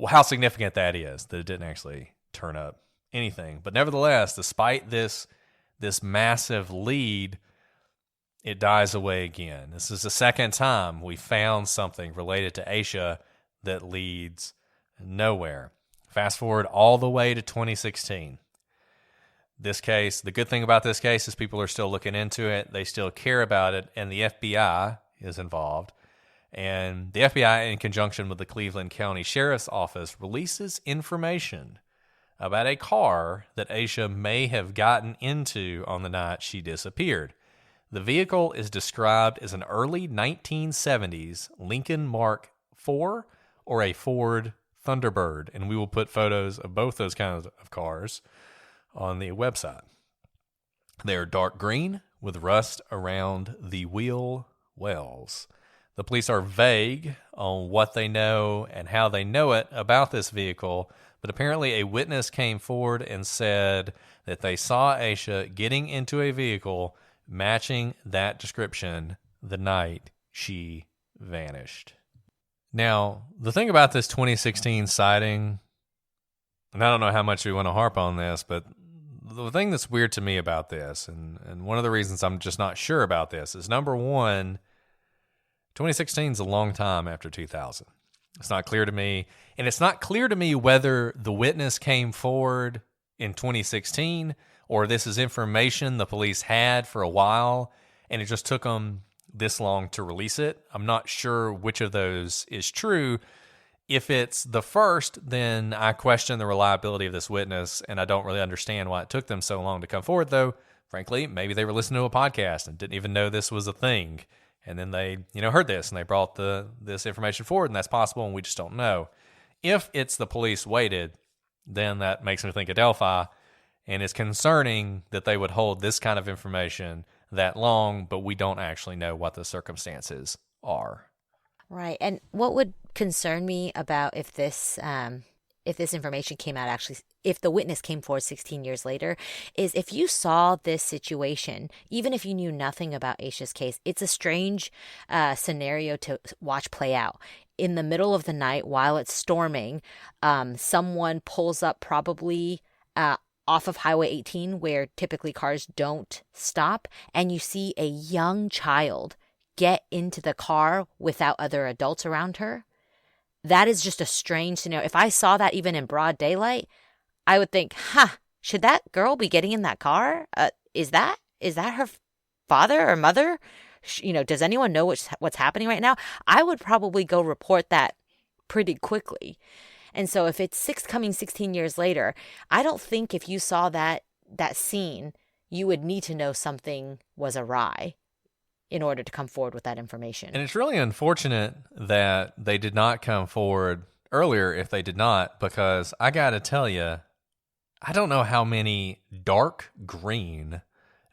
how significant that is, that it didn't actually turn up anything. But nevertheless, despite this massive lead, it dies away again. This is the second time we found something related to Asha that leads nowhere. Fast forward all the way to 2016. This case, the good thing about this case is people are still looking into it. They still care about it, and the FBI is involved. And the FBI, in conjunction with the Cleveland County Sheriff's Office, releases information about a car that Asha may have gotten into on the night she disappeared. The vehicle is described as an early 1970s Lincoln Mark IV or a Ford Thunderbird, and we will put photos of both those kinds of cars on the website. They are dark green with rust around the wheel wells. The police are vague on what they know and how they know it about this vehicle, but apparently a witness came forward and said that they saw Asha getting into a vehicle matching that description the night she vanished. Now, the thing about this 2016 sighting, and I don't know how much we want to harp on this, but the thing that's weird to me about this, and one of the reasons I'm just not sure about this, is number one, 2016 is a long time after 2000. It's not clear to me, and it's not clear to me whether the witness came forward in 2016 or this is information the police had for a while, and it just took them this long to release it. I'm not sure which of those is true. If it's the first, then I question the reliability of this witness, and I don't really understand why it took them so long to come forward, though, frankly, maybe they were listening to a podcast and didn't even know this was a thing, and then they heard this, and they brought this information forward, and that's possible, and we just don't know. If it's the police waited, then that makes me think of Delphi, and it's concerning that they would hold this kind of information that long, but we don't actually know what the circumstances are. Right. And what would concern me about if this information came out, actually, if the witness came forward 16 years later, is if you saw this situation, even if you knew nothing about Asha's case, it's a strange scenario to watch play out. In the middle of the night while it's storming, someone pulls up probably off of Highway 18 where typically cars don't stop, and you see a young child get into the car without other adults around her. That is just a strange scenario. If I saw that even in broad daylight, I would think, should that girl be getting in that car? Is that her father or mother? Does anyone know what's happening right now? I would probably go report that pretty quickly. And so if it's coming 16 years later, I don't think if you saw that scene, you would need to know something was awry in order to come forward with that information. And it's really unfortunate that they did not come forward earlier if they did not, because I got to tell you, I don't know how many dark green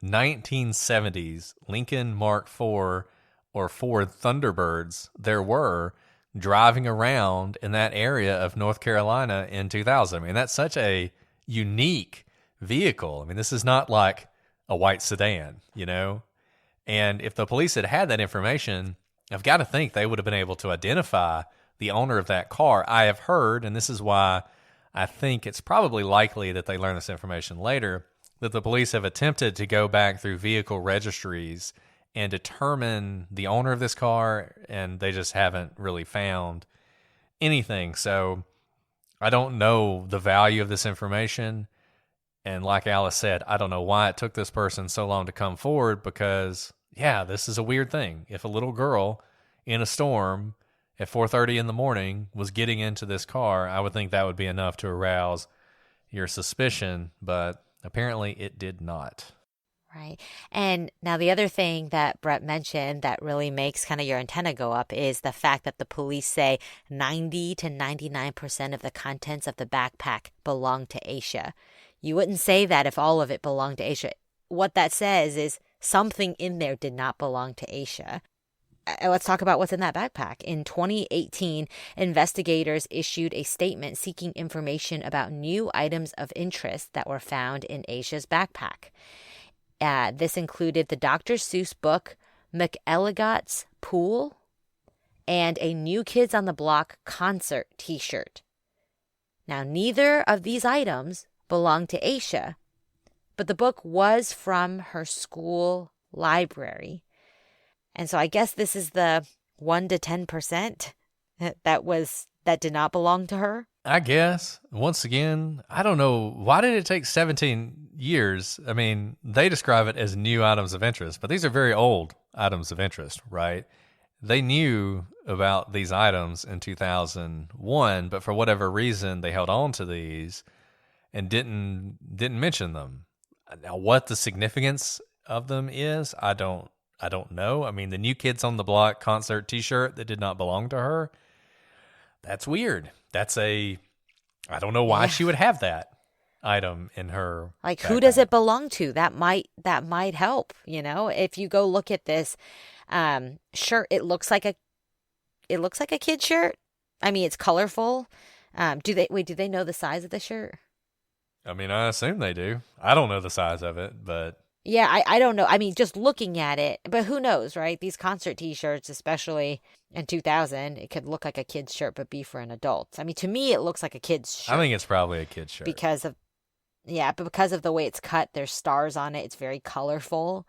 1970s Lincoln Mark IV or Ford Thunderbirds there were driving around in that area of North Carolina in 2000. I mean, that's such a unique vehicle. I mean, this is not like a white sedan, And if the police had had that information, I've got to think they would have been able to identify the owner of that car. I have heard, and this is why I think it's probably likely that they learn this information later, that the police have attempted to go back through vehicle registries and determine the owner of this car, and they just haven't really found anything. So I don't know the value of this information. And like Alice said, I don't know why it took this person so long to come forward, because, this is a weird thing. If a little girl in a storm at 4:30 in the morning was getting into this car, I would think that would be enough to arouse your suspicion, but apparently it did not. Right. And now the other thing that Brett mentioned that really makes kind of your antenna go up is the fact that the police say 90 to 99% of the contents of the backpack belong to Asha. You wouldn't say that if all of it belonged to Asha. What that says is something in there did not belong to Asha. let's talk about what's in that backpack. In 2018, investigators issued a statement seeking information about new items of interest that were found in Asha's backpack. This included the Dr. Seuss book, McElligot's Pool, and a New Kids on the Block concert t-shirt. Now, neither of these items belonged to Asha, but the book was from her school library. And so I guess this is the 1 to 10% that did not belong to her. I guess. Once again, I don't know. Why did it take 17 years? I mean, they describe it as new items of interest, but these are very old items of interest, right? They knew about these items in 2001, but for whatever reason, they held on to these and didn't mention them. Now, what the significance of them is, I don't know. I mean, the New Kids on the Block concert t-shirt that did not belong to her, that's weird. I don't know why she would have that item in her Like, backpack. who does it belong to? That might help, if you go look at this shirt, it looks like a kid shirt. I mean, it's colorful. Do they know the size of the shirt? I mean, I assume they do. I don't know the size of it, but Yeah, I don't know. I mean, just looking at it, but who knows, right? These concert t-shirts, especially in 2000, it could look like a kid's shirt, but be for an adult. I mean, to me, it looks like a kid's shirt. I think it's probably a kid's shirt. Because of the way it's cut, there's stars on it. It's very colorful.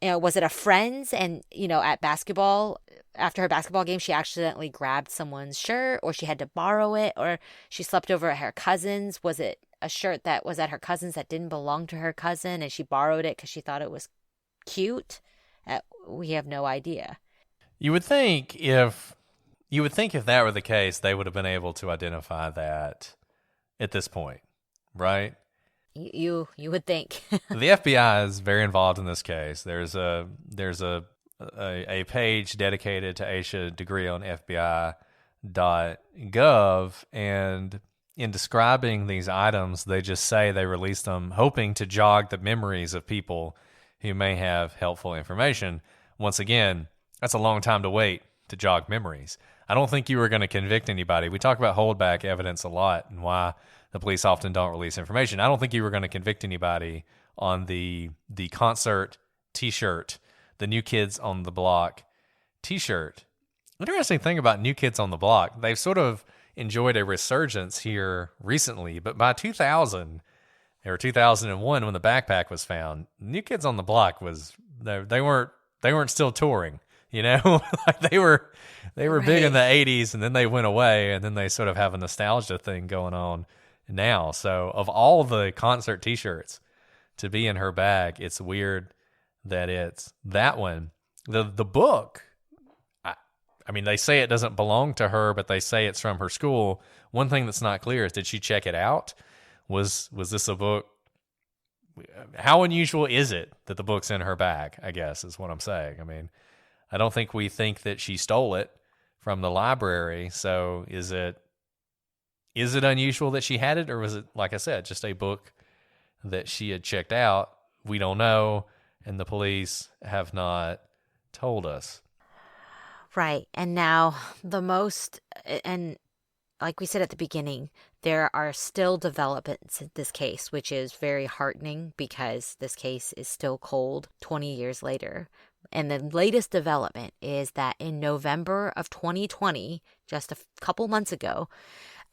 Was it a friend's? And, at basketball, after her basketball game, she accidentally grabbed someone's shirt, or she had to borrow it, or she slept over at her cousin's. Was it a shirt that was at her cousin's that didn't belong to her cousin, and she borrowed it because she thought it was cute? We have no idea. You would think if that were the case, they would have been able to identify that at this point, right? You would think. The FBI is very involved in this case. There's a page dedicated to Asha Degree on FBI.gov, and in describing these items, they just say they released them hoping to jog the memories of people who may have helpful information. Once again, that's a long time to wait to jog memories. I don't think you were going to convict anybody. We talk about holdback evidence a lot and why the police often don't release information. I don't think you were going to convict anybody on the concert t-shirt, the New Kids on the Block t-shirt. Interesting thing about New Kids on the Block, they've sort of enjoyed a resurgence here recently, but by 2000 or 2001, when the backpack was found, New Kids on the Block they weren't still touring, like they were big in the 80s, and then they went away, and then they sort of have a nostalgia thing going on now. So of all the concert t-shirts to be in her bag, it's weird that it's that one. The book, I mean, they say it doesn't belong to her, but they say it's from her school. One thing that's not clear is, did she check it out? Was this a book? How unusual is it that the book's in her bag, I guess, is what I'm saying. I mean, I don't think we think that she stole it from the library. So is it unusual that she had it, or was it, like I said, just a book that she had checked out? We don't know, and the police have not told us. Right. And now and like we said at the beginning, there are still developments in this case, which is very heartening because this case is still cold 20 years later. And the latest development is that in November of 2020, just a couple months ago,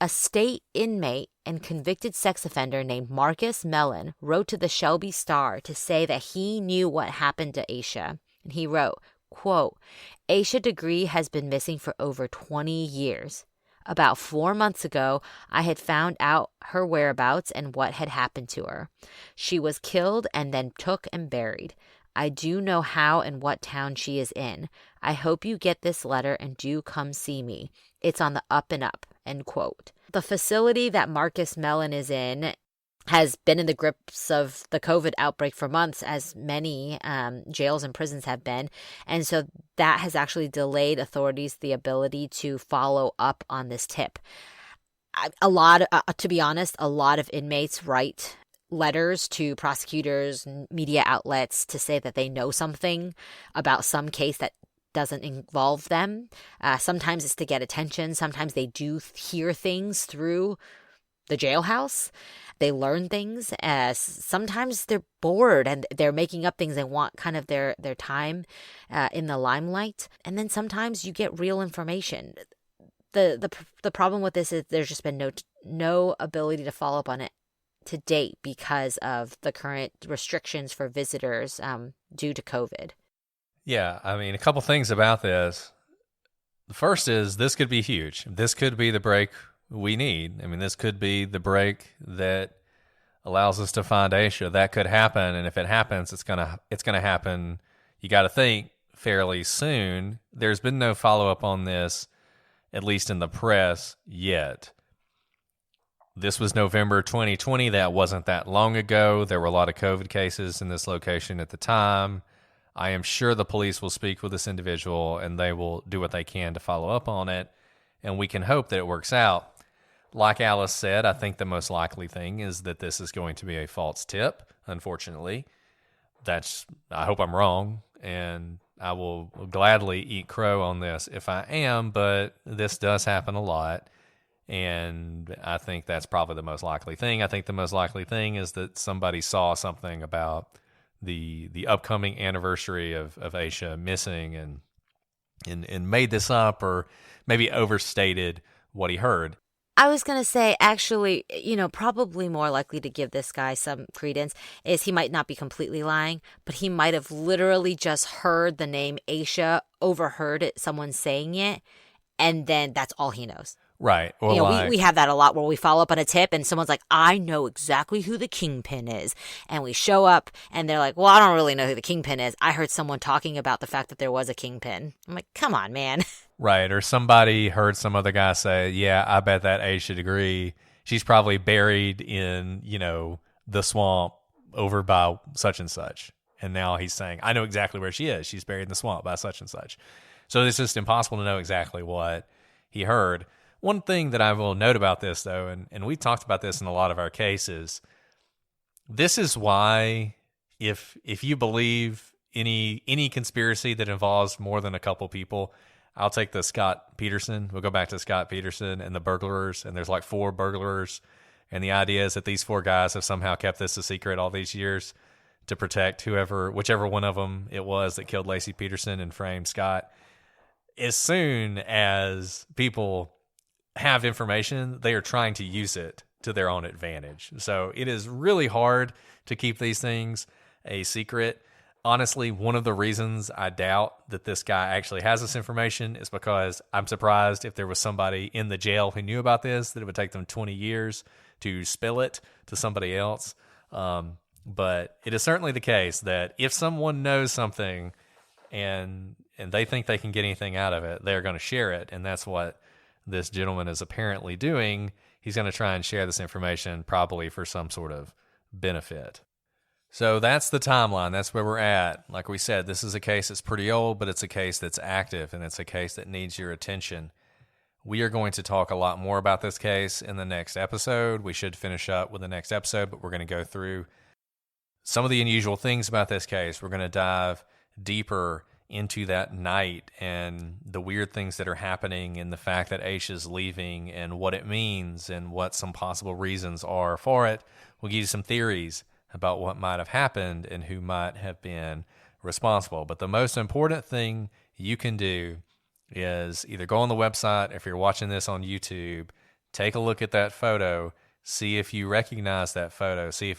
a state inmate and convicted sex offender named Marcus Mellon wrote to the Shelby Star to say that he knew what happened to Asha. And he wrote, quote, Asha Degree has been missing for over 20 years. About 4 months ago, I had found out her whereabouts and what had happened to her. She was killed and then took and buried. I do know how and what town she is in. I hope you get this letter and do come see me. It's on the up and up, end quote. The facility that Marcus Mellon is in has been in the grips of the COVID outbreak for months, as many jails and prisons have been. And so that has actually delayed authorities the ability to follow up on this tip. To be honest, a lot of inmates write letters to prosecutors and media outlets to say that they know something about some case that doesn't involve them. Sometimes it's to get attention. Sometimes they do hear things through the jailhouse. They learn things. Sometimes they're bored and they're making up things and want kind of their time in the limelight. And then sometimes you get real information. The problem with this is there's just been no ability to follow up on it to date because of the current restrictions for visitors due to COVID. Yeah, I mean, a couple things about this. The first is this could be huge. This could be the break we need. I mean, this could be the break that allows us to find Asha. That could happen, and if it happens, it's gonna happen. You got to think fairly soon. There's been no follow up on this, at least in the press yet. This was November 2020. That wasn't that long ago. There were a lot of COVID cases in this location at the time. I am sure the police will speak with this individual and they will do what they can to follow up on it, and we can hope that it works out. Like Alice said, I think the most likely thing is that this is going to be a false tip, unfortunately. I hope I'm wrong, and I will gladly eat crow on this if I am, but this does happen a lot, and I think that's probably the most likely thing. I think the most likely thing is that somebody saw something about the upcoming anniversary of Asha missing and made this up, or maybe overstated what he heard. I was going to say, actually, probably more likely to give this guy some credence is he might not be completely lying, but he might have literally just heard the name Asha, overheard someone saying it, and then that's all he knows. Right. Or we have that a lot where we follow up on a tip and someone's like, I know exactly who the kingpin is. And we show up and they're like, well, I don't really know who the kingpin is. I heard someone talking about the fact that there was a kingpin. I'm like, come on, man. Right. Or somebody heard some other guy say, yeah, I bet that Asha Degree, she's probably buried in, the swamp over by such and such. And now he's saying, I know exactly where she is. She's buried in the swamp by such and such. So it's just impossible to know exactly what he heard. One thing that I will note about this, though, and we talked about this in a lot of our cases, this is why if you believe any conspiracy that involves more than a couple people, I'll take the Scott Peterson. We'll go back to Scott Peterson and the burglars, and there's like 4 burglars, and the idea is that these 4 guys have somehow kept this a secret all these years to protect whichever one of them it was that killed Lacey Peterson and framed Scott. As soon as people have information, they are trying to use it to their own advantage. So it is really hard to keep these things a secret. Honestly, one of the reasons I doubt that this guy actually has this information is because I'm surprised if there was somebody in the jail who knew about this, that it would take them 20 years to spill it to somebody else. But it is certainly the case that if someone knows something and they think they can get anything out of it, they're going to share it. And that's what this gentleman is apparently doing. He's going to try and share this information probably for some sort of benefit. So that's the timeline. That's where we're at. Like we said, this is a case that's pretty old, but it's a case that's active, and it's a case that needs your attention. We are going to talk a lot more about this case in the next episode. We should finish up with the next episode, but we're going to go through some of the unusual things about this case. We're going to dive deeper into that night and the weird things that are happening and the fact that Asha's leaving and what it means and what some possible reasons are for it. We'll give you some theories about what might have happened and who might have been responsible. But the most important thing you can do is either go on the website, if you're watching this on YouTube, take a look at that photo, see if you recognize that photo, see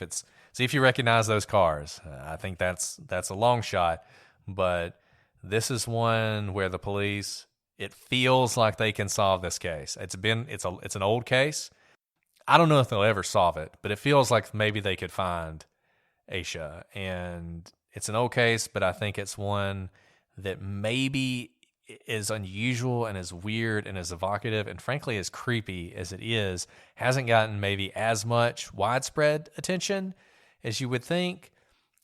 if you recognize those cars. I think that's a long shot, but this is one where the police, it feels like they can solve this case. It's an old case. I don't know if they'll ever solve it, but it feels like maybe they could find Asha. And it's an old case, but I think it's one that maybe is unusual and as weird and as evocative and frankly as creepy as it is, hasn't gotten maybe as much widespread attention as you would think.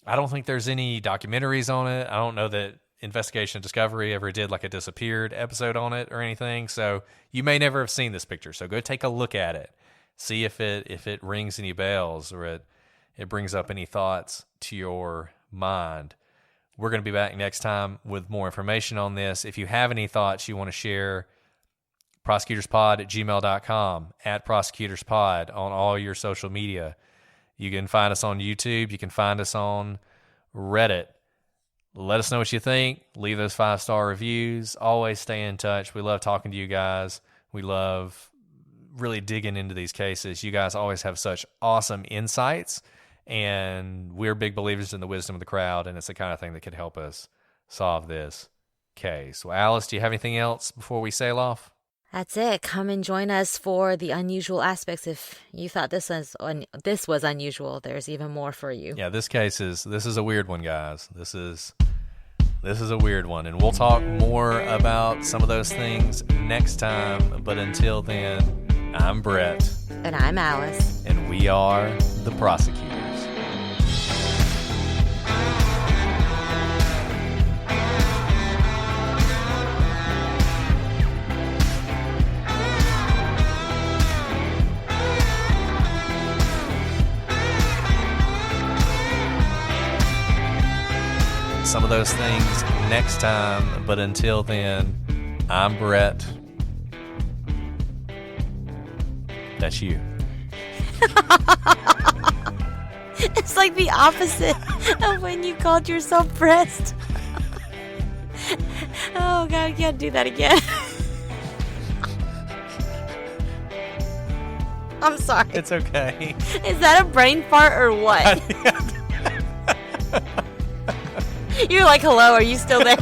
I don't think there's any documentaries on it. I don't know that Investigation Discovery ever did like a Disappeared episode on it or anything. So you may never have seen this picture. So go take a look at it. See if it rings any bells or it brings up any thoughts to your mind. We're going to be back next time with more information on this. If you have any thoughts you want to share, prosecutorspod@gmail.com, @prosecutorspod on all your social media. You can find us on YouTube. You can find us on Reddit. Let us know what you think. Leave those 5-star reviews. Always stay in touch. We love talking to you guys. We love really digging into these cases. You guys always have such awesome insights, and we're big believers in the wisdom of the crowd, and it's the kind of thing that could help us solve this case. Well, Alice, do you have anything else before we sail off? That's it. Come and join us for the unusual aspects. If you thought this was unusual, there's even more for you. Yeah, this is a weird one, guys. This is a weird one, and we'll talk more about some of those things next time. But until then, I'm Brett. And I'm Alice. And we are the Prosecutors. Some of those things next time, but until then, I'm Brett. That's you. It's like the opposite of when you called yourself Brett. Oh, God, I can't do that again. I'm sorry. It's okay. Is that a brain fart or what? You're like, hello, are you still there?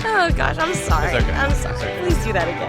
Oh, gosh, I'm sorry. It's okay. I'm sorry. Okay. Please do that again.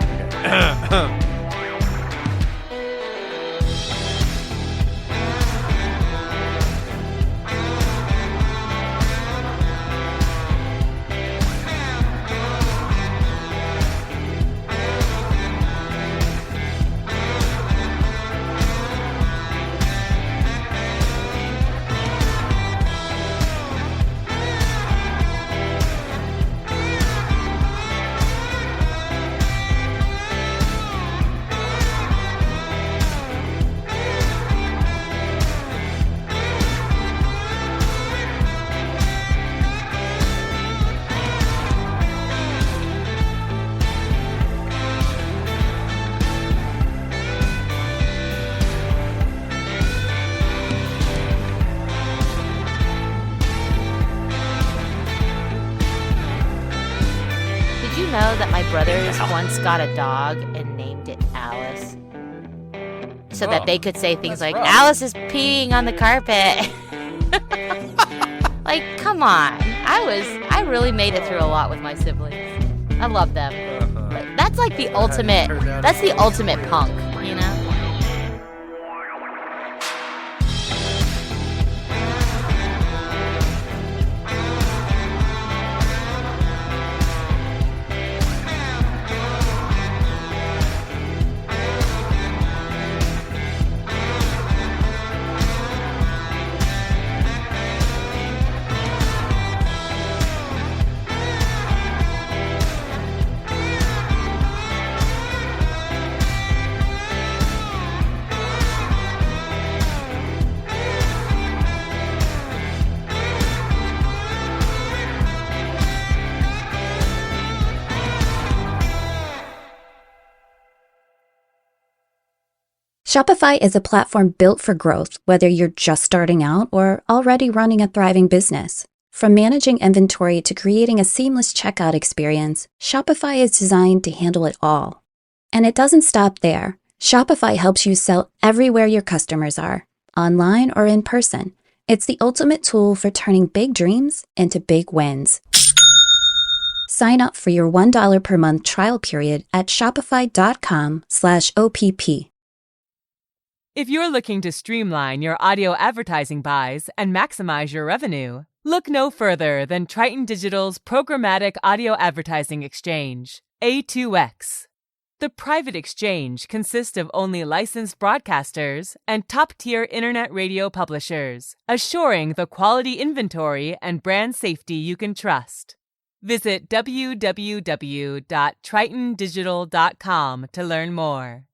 Know that my brothers once got a dog and named it Alice so that they could say things like, Alice is peeing on the carpet. Like, come on. I really made it through a lot with my siblings. I love them. But that's like the ultimate punk, you know? Shopify is a platform built for growth, whether you're just starting out or already running a thriving business. From managing inventory to creating a seamless checkout experience, Shopify is designed to handle it all. And it doesn't stop there. Shopify helps you sell everywhere your customers are, online or in person. It's the ultimate tool for turning big dreams into big wins. Sign up for your $1 per month trial period at shopify.com/OPP. If you're looking to streamline your audio advertising buys and maximize your revenue, look no further than Triton Digital's programmatic audio advertising exchange, A2X. The private exchange consists of only licensed broadcasters and top-tier internet radio publishers, assuring the quality inventory and brand safety you can trust. Visit www.tritondigital.com to learn more.